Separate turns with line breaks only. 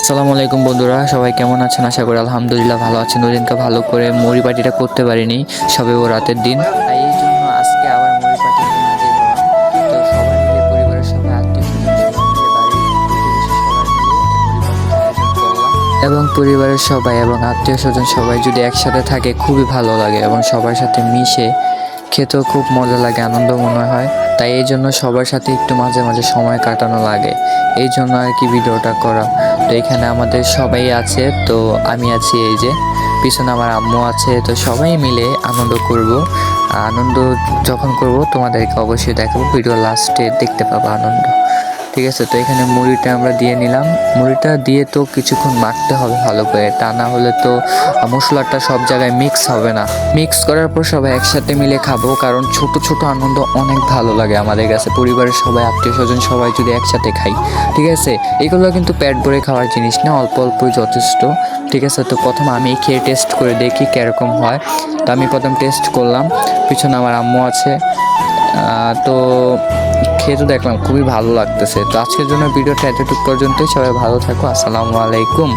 আসসালামু আলাইকুম বন্ধুরা, সবাই কেমন আছেন? আশা করি আলহামদুলিল্লাহ ভালো আছেন। ওদিনকে ভালো করে মুড়ি পার্টিটা করতে পারিনি, সবে ও রাতের দিন, তাই এই জন্য আজকে আবার মুড়ি পার্টির জন্য হাজির হলাম। তো সবাই মিলে, পরিবারের সবাই, আত্মীয় স্বজন সবাই মিলে, বাড়ির প্রতিবেশী সবাই মিলে এই মুড়ি পার্টির আয়োজন করলাম। এবং পরিবারের সবাই এবং আত্মীয় স্বজন সবাই যদি একসাথে থাকে খুবই ভালো লাগে এবং সবার সাথে মিশে খেতেও খুব মজা লাগে, আনন্দ মনে হয়। তাই এই জন্য সবার সাথে একটু মাঝে মাঝে সময় কাটানো লাগে, এই জন্য আর কি ভিডিওটা করা। তো এখানে আমাদের সবাই আছে, তো আমি আছি, এই যে পিছনে আমার আম্মু আছে। তো সবাই মিলে আনন্দ করব। আনন্দ যখন করব তোমাদেরকে অবশ্যই দেখাবো, ভিডিও লাস্টে দেখতে পাবো আনন্দ। ঠিক আছে, তো এখানে মুড়িটা আমরা দিয়ে নিলাম। মুড়িটা দিয়ে তো কিছুক্ষণ মাখতে হবে ভালো করে, তা না হলে তো মশলাটা সব জায়গায় মিক্স হবে না। মিক্স করার পর সবাই একসাথে মিলে খাবো, কারণ ছোট ছোট আনন্দ অনেক ভালো লাগে আমাদের কাছে। পরিবারের সবাই, আত্মীয় স্বজন সবাই যদি একসাথে খাই, ঠিক আছে। এগুলো কিন্তু পেট ভরে খাওয়ার জিনিস না, অল্প অল্পই যথেষ্ট। ঠিক আছে, তো প্রথম আমি খেয়ে টেস্ট করে দেখি কীরকম হয়। তো আমি প্রথম টেস্ট করলাম, পিছনে আমার আম্মু আছে। তো খেয়ে তো দেখলাম খুবই ভালো লাগতেছে। তো আজকের জন্য ভিডিওটা এতটুকু পর্যন্তই। সবাই ভালো থাকো, আসসালামু আলাইকুম।